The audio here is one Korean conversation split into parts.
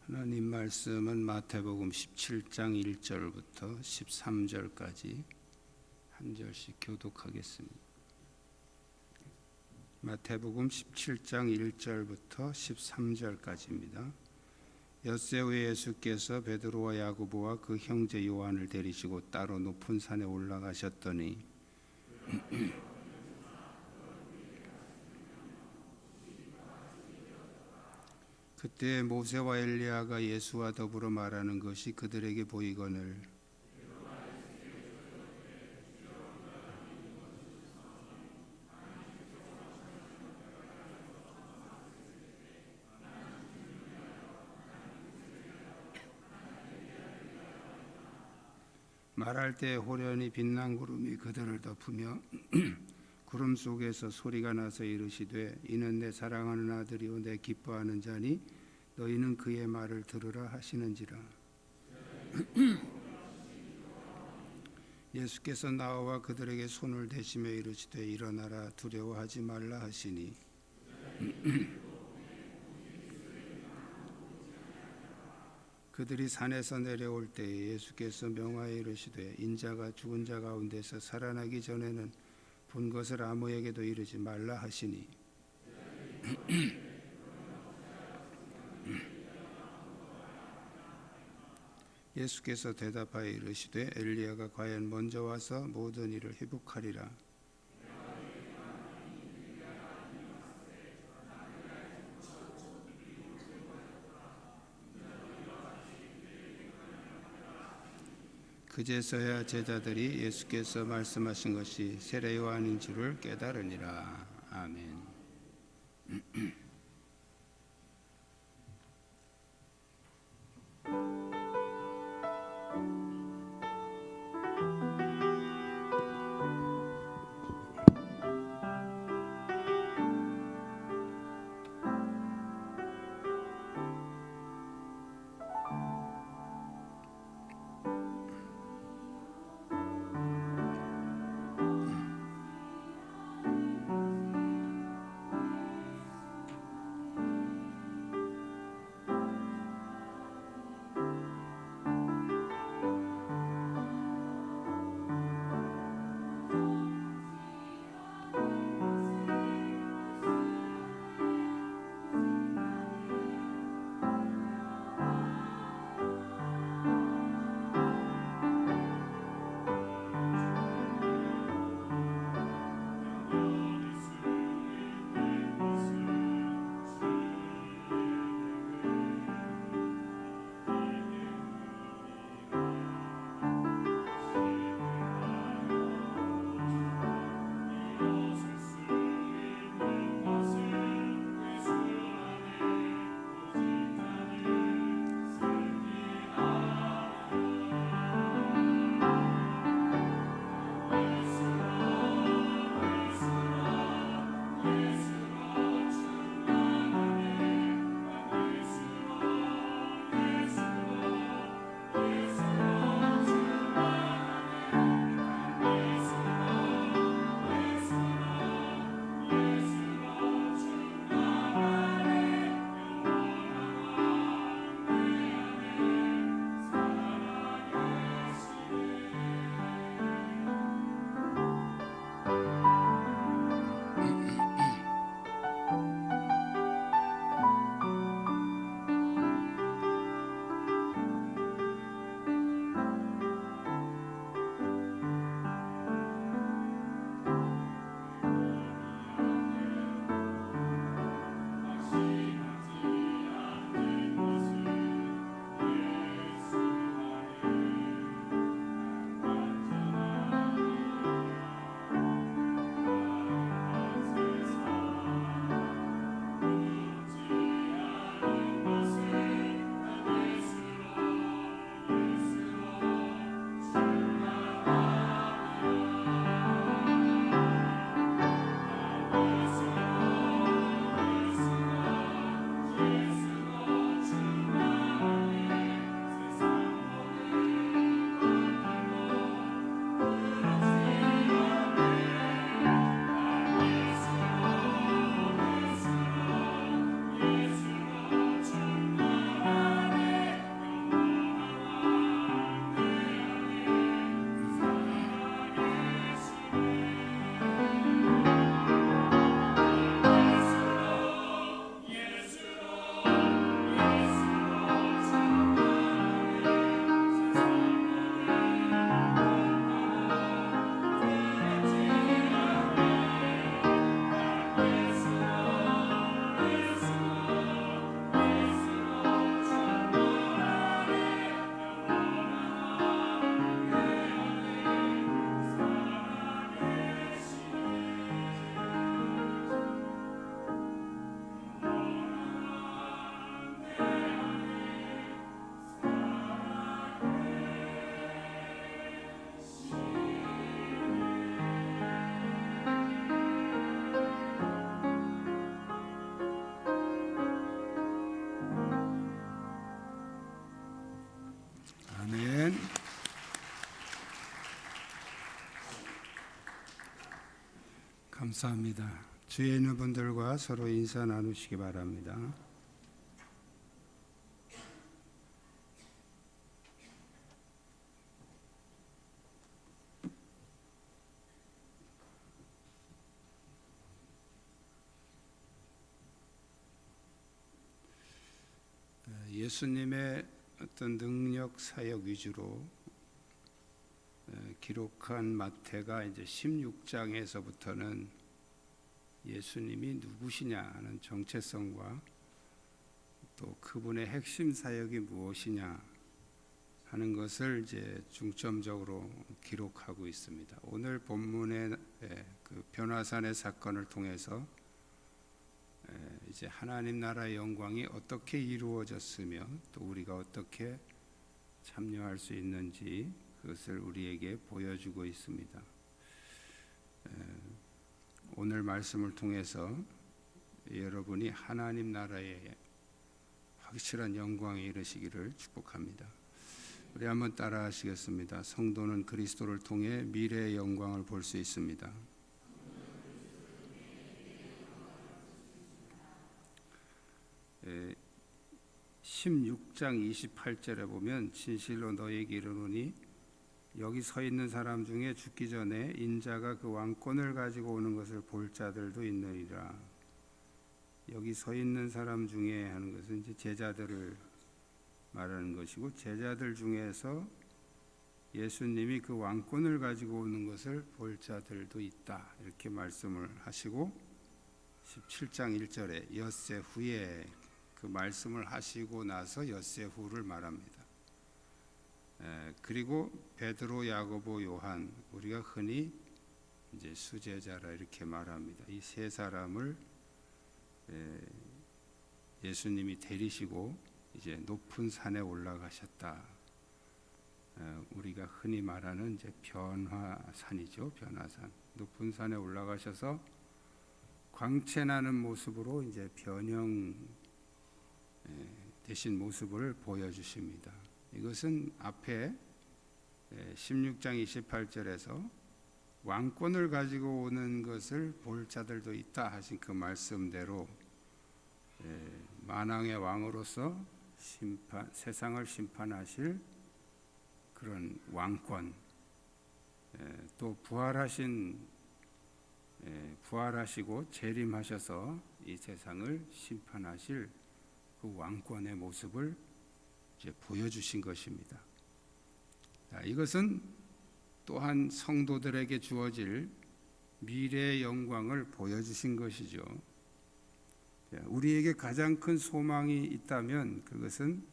하나님 말씀은 마태복음 17장 1절부터 13절까지 한 절씩 교독하겠습니다. 마태복음 17장 1절부터 13절까지입니다. 엿새 후에 예수께서 베드로와 야고보와 그 형제 요한을 데리시고 따로 높은 산에 올라가셨더니 그때 모세와 엘리야가 예수와 더불어 말하는 것이 그들에게 보이거늘 말할 때 호련히 빛난 구름이 그들을 덮으며 구름 속에서 소리가 나서 이르시되 이는 내 사랑하는 아들이요 내 기뻐하는 자니 너희는 그의 말을 들으라 하시는지라. 예수께서 나와 그들에게 손을 대시며 이르시되 일어나라 두려워하지 말라 하시니 그들이 산에서 내려올 때에 예수께서 명하여 이르시되 인자가 죽은 자 가운데서 살아나기 전에는 본 것을 아무에게도 이르지 말라 하시니 예수께서 대답하여 이르시되 엘리야가 과연 먼저 와서 모든 일을 회복하리라. 그제서야 제자들이 예수께서 말씀하신 것이 세례 요한인 줄을 깨달으니라. 아멘. 감사합니다. 주위에 있는 분들과 서로 인사 나누시기 바랍니다. 예수님의 어떤 능력 사역 위주로 기록한 마태가 이제 16장에서부터는 예수님이 누구시냐 하는 정체성과 또 그분의 핵심 사역이 무엇이냐 하는 것을 이제 중점적으로 기록하고 있습니다. 오늘 본문의 그 변화산의 사건을 통해서 이제 하나님 나라의 영광이 어떻게 이루어졌으며 또 우리가 어떻게 참여할 수 있는지 그것을 우리에게 보여주고 있습니다. 오늘 말씀을 통해서 여러분이 하나님 나라의 확실한 영광에 이르시기를 축복합니다. 우리 한번 따라 하시겠습니다. 성도는 그리스도를 통해 미래의 영광을 볼 수 있습니다. 16장 28절에 보면 진실로 너희에게 이르노니 여기 서 있는 사람 중에 죽기 전에 인자가 그 왕권을 가지고 오는 것을 볼 자들도 있느니라. 여기 서 있는 사람 중에 하는 것은 이제 제자들을 말하는 것이고, 제자들 중에서 예수님이 그 왕권을 가지고 오는 것을 볼 자들도 있다 이렇게 말씀을 하시고, 17장 1절에 엿새 후에 그 말씀을 하시고 나서 엿새 후를 말합니다. 그리고 베드로, 야고보, 요한, 우리가 흔히 이제 수제자라 이렇게 말합니다. 이 세 사람을 예수님이 데리시고 이제 높은 산에 올라가셨다. 우리가 흔히 말하는 이제 변화산이죠. 변화산. 높은 산에 올라가셔서 광채나는 모습으로 이제 변형 되신 모습을 보여주십니다. 이것은 앞에 16장 28절에서 왕권을 가지고 오는 것을 볼 자들도 있다 하신 그 말씀대로 만왕의 왕으로서 세상을 심판하실 그런 왕권, 또 부활하시고 재림하셔서 이 세상을 심판하실 그 왕권의 모습을 이제 보여주신 것입니다. 이것은 또한 성도들에게 주어질 미래의 영광을 보여주신 것이죠. 우리에게 가장 큰 소망이 있다면 그것은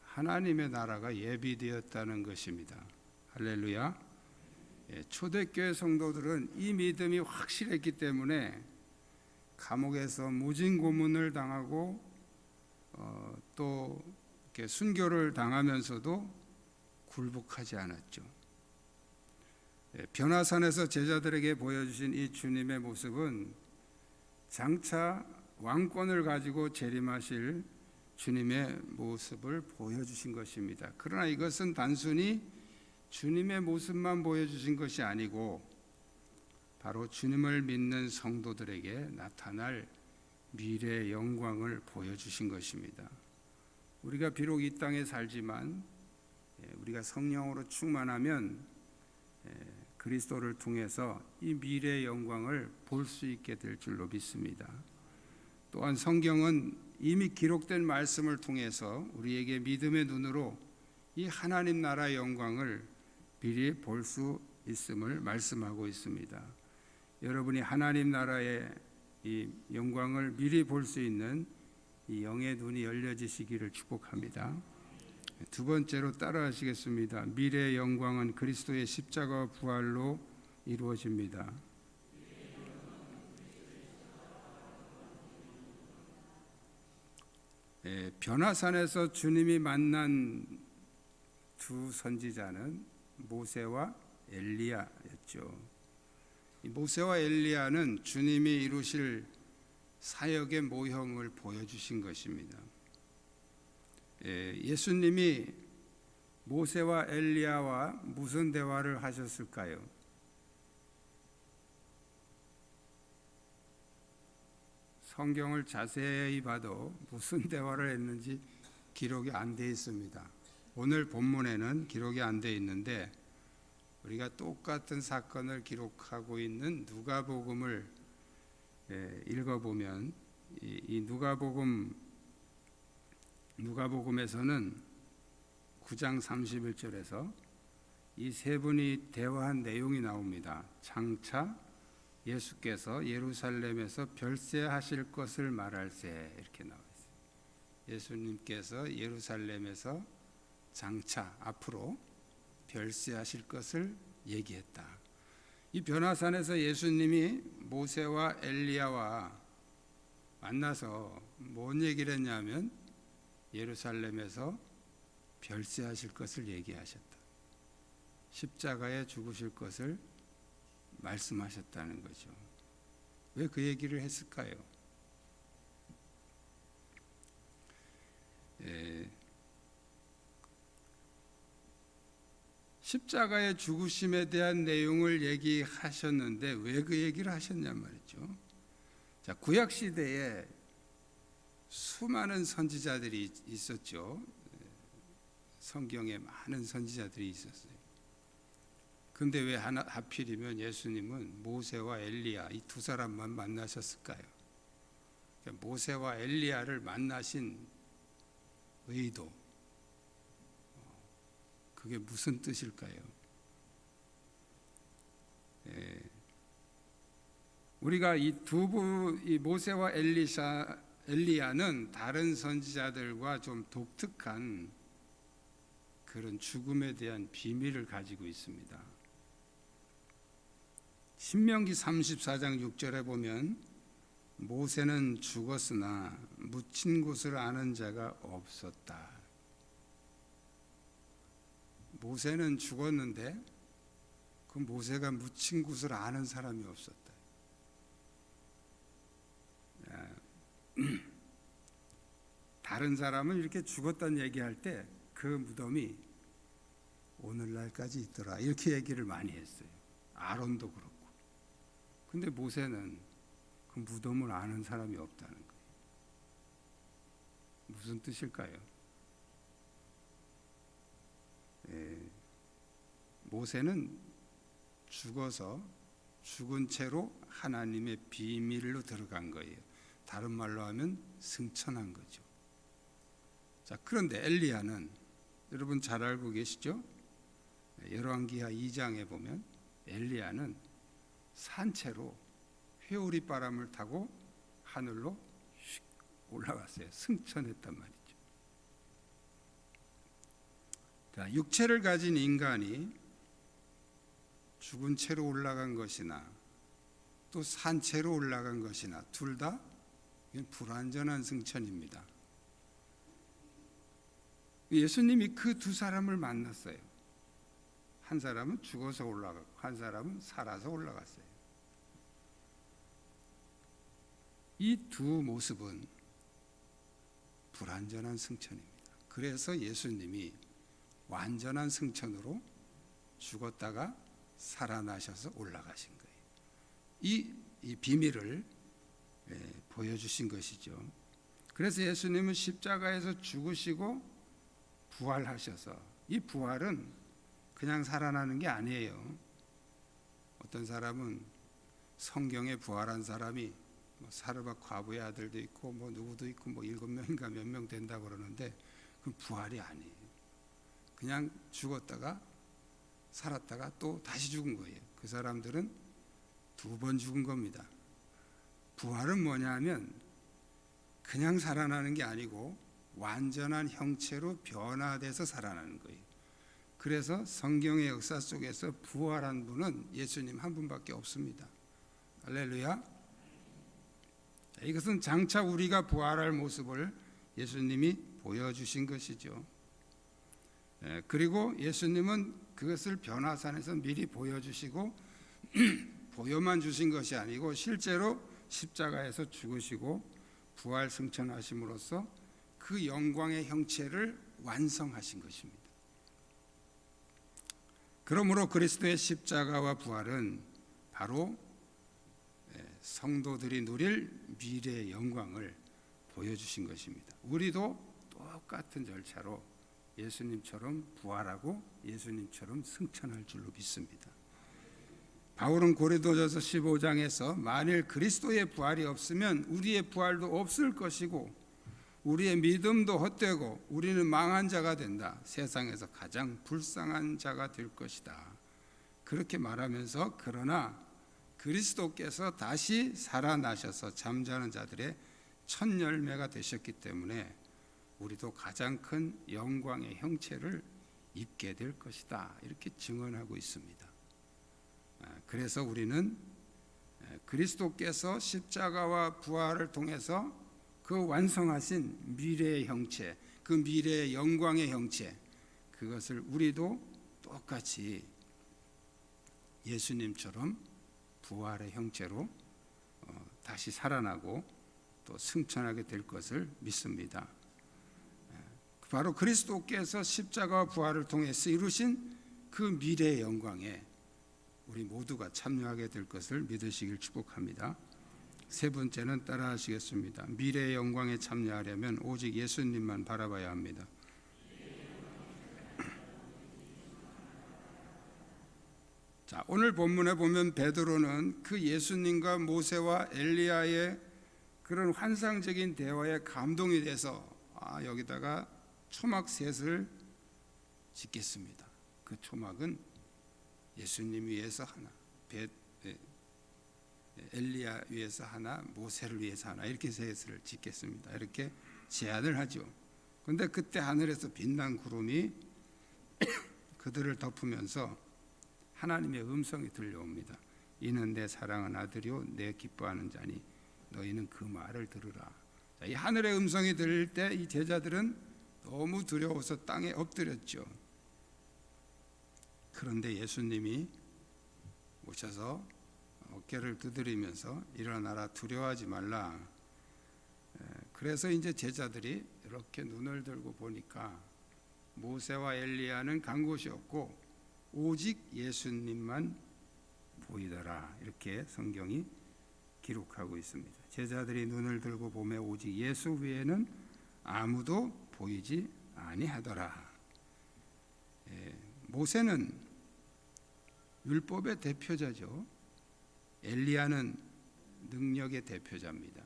하나님의 나라가 예비되었다는 것입니다. 할렐루야. 초대교회 성도들은 이 믿음이 확실했기 때문에 감옥에서 무진 고문을 당하고 또 이렇게 순교를 당하면서도 굴복하지 않았죠. 변화산에서 제자들에게 보여주신 이 주님의 모습은 장차 왕권을 가지고 재림하실 주님의 모습을 보여주신 것입니다. 그러나 이것은 단순히 주님의 모습만 보여주신 것이 아니고 바로 주님을 믿는 성도들에게 나타날 미래의 영광을 보여주신 것입니다. 우리가 비록 이 땅에 살지만 우리가 성령으로 충만하면 그리스도를 통해서 이 미래의 영광을 볼 수 있게 될 줄로 믿습니다. 또한 성경은 이미 기록된 말씀을 통해서 우리에게 믿음의 눈으로 이 하나님 나라의 영광을 미리 볼 수 있음을 말씀하고 있습니다. 여러분이 하나님 나라의 이 영광을 미리 볼 수 있는 이 영의 눈이 열려지시기를 축복합니다. 두 번째로 따라하시겠습니다. 미래의 영광은 그리스도의 십자가 부활로 이루어집니다. 변화산에서 주님이 만난 두 선지자는 모세와 엘리야였죠. 이 모세와 엘리야는 주님이 이루실 사역의 모형을 보여주신 것입니다. 예수님이 모세와 엘리야와 무슨 대화를 하셨을까요? 성경을 자세히 봐도 무슨 대화를 했는지 기록이 안 돼 있습니다. 오늘 본문에는 기록이 안 돼 있는데 우리가 똑같은 사건을 기록하고 있는 누가복음을 읽어보면 이 누가복음에서는 9장 31절에서 이 세 분이 대화한 내용이 나옵니다. 장차 예수께서 예루살렘에서 별세하실 것을 말할세, 이렇게 나와 있어요. 예수님께서 예루살렘에서 장차 앞으로 별세하실 것을 얘기했다. 이 변화산에서 예수님이 모세와 엘리야와 만나서 뭔 얘기를 했냐면 예루살렘에서 별세하실 것을 얘기하셨다. 십자가에 죽으실 것을 말씀하셨다는 거죠. 왜 그 얘기를 했을까요? 십자가의 죽으심에 대한 내용을 얘기하셨는데 왜 그 얘기를 하셨냔 말이죠. 자, 구약 시대에 수많은 선지자들이 있었죠. 성경에 많은 선지자들이 있었어요. 근데 왜 하필이면 예수님은 모세와 엘리야 이 두 사람만 만나셨을까요? 모세와 엘리야를 만나신 의도, 그게 무슨 뜻일까요? 우리가 이 모세와 엘리야는 다른 선지자들과 좀 독특한 그런 죽음에 대한 비밀을 가지고 있습니다. 신명기 34장 6절에 보면 모세는 죽었으나 묻힌 곳을 아는 자가 없었다. 모세는 죽었는데 그 모세가 묻힌 곳을 아는 사람이 없었다. 다른 사람은 이렇게 죽었다는 얘기할 때 그 무덤이 오늘날까지 있더라, 이렇게 얘기를 많이 했어요. 아론도 그렇고. 근데 모세는 그 무덤을 아는 사람이 없다는 거예요. 무슨 뜻일까요? 모세는 죽어서 죽은 채로 하나님의 비밀로 들어간 거예요. 다른 말로 하면 승천한 거죠. 자, 그런데 엘리야는 여러분 잘 알고 계시죠? 열왕기하 2장에 보면 엘리야는 산채로 회오리 바람을 타고 하늘로 올라갔어요. 승천했단 말이죠. 자, 육체를 가진 인간이 죽은 채로 올라간 것이나 또 산채로 올라간 것이나 둘 다 불완전한 승천입니다. 예수님이 그 두 사람을 만났어요. 한 사람은 죽어서 올라갔고 한 사람은 살아서 올라갔어요. 이 두 모습은 불완전한 승천입니다. 그래서 예수님이 완전한 승천으로 죽었다가 살아나셔서 올라가신 거예요. 이 비밀을 보여주신 것이죠. 그래서 예수님은 십자가에서 죽으시고 부활하셔서, 이 부활은 그냥 살아나는 게 아니에요. 어떤 사람은 성경에 부활한 사람이 사르밧 과부의 아들도 있고 누구도 있고 7명인가 몇 명 된다고 그러는데 그건 부활이 아니에요. 그냥 죽었다가 살았다가 또 다시 죽은 거예요. 그 사람들은 2번 죽은 겁니다. 부활은 뭐냐 하면 그냥 살아나는 게 아니고 완전한 형체로 변화돼서 살아나는 거예요. 그래서 성경의 역사 속에서 부활한 분은 예수님 한 분밖에 없습니다. 할렐루야. 이것은 장차 우리가 부활할 모습을 예수님이 보여주신 것이죠. 그리고 예수님은 그것을 변화산에서 미리 보여주시고 보여만 주신 것이 아니고 실제로 십자가에서 죽으시고 부활 승천하심으로써 그 영광의 형체를 완성하신 것입니다. 그러므로 그리스도의 십자가와 부활은 바로 성도들이 누릴 미래의 영광을 보여주신 것입니다. 우리도 똑같은 절차로 예수님처럼 부활하고 예수님처럼 승천할 줄로 믿습니다. 바울은 고린도전서 15장에서 만일 그리스도의 부활이 없으면 우리의 부활도 없을 것이고 우리의 믿음도 헛되고 우리는 망한 자가 된다. 세상에서 가장 불쌍한 자가 될 것이다. 그렇게 말하면서 그러나 그리스도께서 다시 살아나셔서 잠자는 자들의 첫 열매가 되셨기 때문에 우리도 가장 큰 영광의 형체를 입게 될 것이다. 이렇게 증언하고 있습니다. 그래서 우리는 그리스도께서 십자가와 부활을 통해서 그 완성하신 미래의 형체, 그 미래의 영광의 형체, 그것을 우리도 똑같이 예수님처럼 부활의 형체로 다시 살아나고 또 승천하게 될 것을 믿습니다. 바로 그리스도께서 십자가와 부활을 통해서 이루신 그 미래의 영광에 우리 모두가 참여하게 될 것을 믿으시길 축복합니다. 세 번째는 따라하시겠습니다. 미래의 영광에 참여하려면 오직 예수님만 바라봐야 합니다. 자, 오늘 본문에 보면 베드로는 그 예수님과 모세와 엘리야의 그런 환상적인 대화에 감동이 돼서 여기다가 초막셋을 짓겠습니다. 그 초막은 예수님 위해서 하나, 엘리야 위해서 하나, 모세를 위해서 하나, 이렇게 셋을 짓겠습니다. 이렇게 제안을 하죠. 그런데 그때 하늘에서 빛난 구름이 그들을 덮으면서 하나님의 음성이 들려옵니다. 이는 내 사랑하는 아들이요 내 기뻐하는 자니 너희는 그 말을 들으라. 자, 이 하늘의 음성이 들릴 때 이 제자들은 너무 두려워서 땅에 엎드렸죠. 그런데 예수님이 오셔서 어깨를 두드리면서 일어나라, 두려워하지 말라. 그래서 이제 제자들이 이렇게 눈을 들고 보니까 모세와 엘리야는 간 곳이 없고 오직 예수님만 보이더라. 이렇게 성경이 기록하고 있습니다. 제자들이 눈을 들고 보매 오직 예수 외에는 아무도 보이지 아니하더라. 모세는 율법의 대표자죠. 엘리야는 능력의 대표자입니다.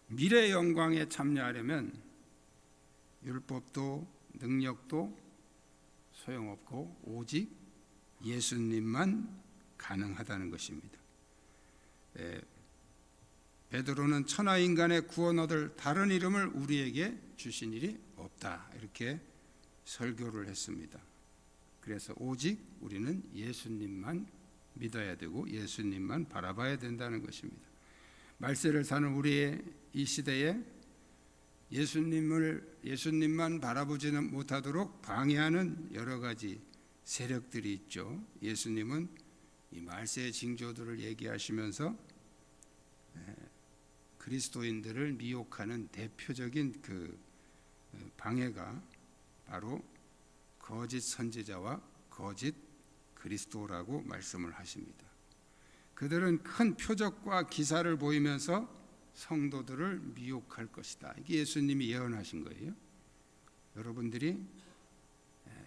미래의 영광에 참여하려면 율법도 능력도 소용없고 오직 예수님만 가능하다는 것입니다. 베드로는 천하 인간의 구원 얻을 다른 이름을 우리에게 주신 일이 없다. 이렇게 설교를 했습니다. 그래서 오직 우리는 예수님만 믿어야 되고 예수님만 바라봐야 된다는 것입니다. 말세를 사는 우리의 이 시대에 예수님만 바라보지는 못하도록 방해하는 여러 가지 세력들이 있죠. 예수님은 이 말세의 징조들을 얘기하시면서 그리스도인들을 미혹하는 대표적인 그 방해가 바로 거짓 선지자와 거짓 그리스도라고 말씀을 하십니다. 그들은 큰 표적과 기사를 보이면서 성도들을 미혹할 것이다. 이게 예수님이 예언하신 거예요. 여러분들이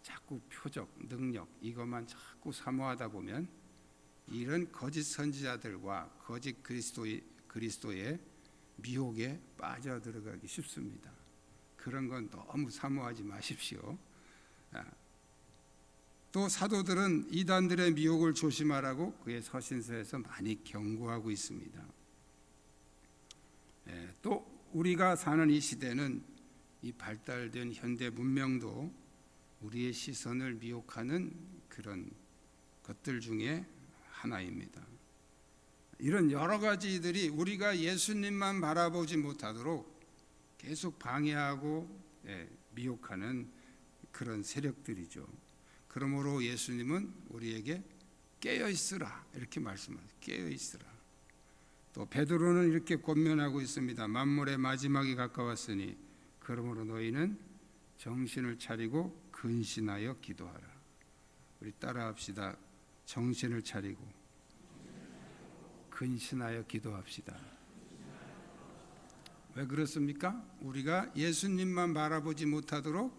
자꾸 표적, 능력 이것만 자꾸 사모하다 보면 이런 거짓 선지자들과 거짓 그리스도의 미혹에 빠져들어가기 쉽습니다. 그런 건 너무 사모하지 마십시오. 또 사도들은 이단들의 미혹을 조심하라고 그의 서신서에서 많이 경고하고 있습니다. 또 우리가 사는 이 시대는 이 발달된 현대 문명도 우리의 시선을 미혹하는 그런 것들 중에 하나입니다. 이런 여러 가지들이 우리가 예수님만 바라보지 못하도록 계속 방해하고 미혹하는 그런 세력들이죠. 그러므로 예수님은 우리에게 깨어 있으라 이렇게 말씀하세요. 깨어 있으라. 또 베드로는 이렇게 권면하고 있습니다. 만물의 마지막이 가까웠으니 그러므로 너희는 정신을 차리고 근신하여 기도하라. 우리 따라합시다. 정신을 차리고 근신하여 기도합시다. 왜 그렇습니까? 우리가 예수님만 바라보지 못하도록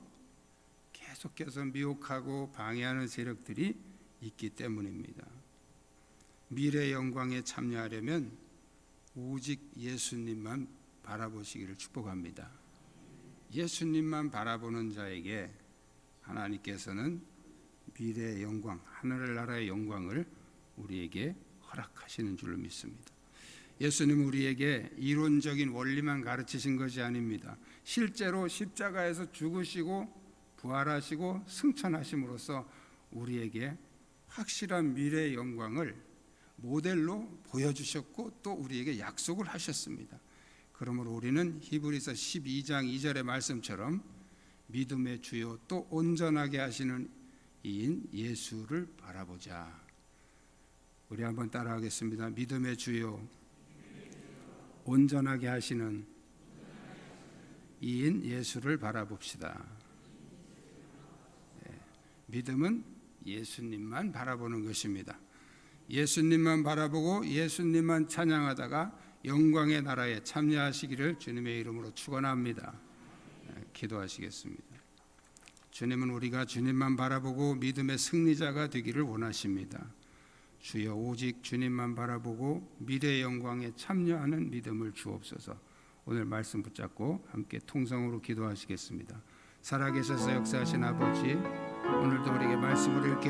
계속해서 미혹하고 방해하는 세력들이 있기 때문입니다. 미래 영광에 참여하려면 오직 예수님만 바라보시기를 축복합니다. 예수님만 바라보는 자에게 하나님께서는 미래의 영광, 하늘나라의 영광을 우리에게 허락하시는 줄로 믿습니다. 예수님은 우리에게 이론적인 원리만 가르치신 것이 아닙니다. 실제로 십자가에서 죽으시고 부활하시고 승천하심으로써 우리에게 확실한 미래의 영광을 모델로 보여주셨고 또 우리에게 약속을 하셨습니다. 그러므로 우리는 히브리서 12장 2절의 말씀처럼 믿음의 주요 또 온전하게 하시는 이인 예수를 바라보자. 우리 한번 따라하겠습니다. 믿음의 주요 온전하게 하시는 이인 예수를 바라봅시다. 믿음은 예수님만 바라보는 것입니다. 예수님만 바라보고 예수님만 찬양하다가 영광의 나라에 참여하시기를 주님의 이름으로 축원합니다. 기도하시겠습니다. 주님은 우리가 주님만 바라보고 믿음의 승리자가 되기를 원하십니다. 주여 오직 주님만 바라보고 미래의 영광에 참여하는 믿음을 주옵소서. 오늘 말씀 붙잡고 함께 통성으로 기도하시겠습니다. 살아계셔서 역사하신 아버지, 오늘도 우리에게 말씀을 읽게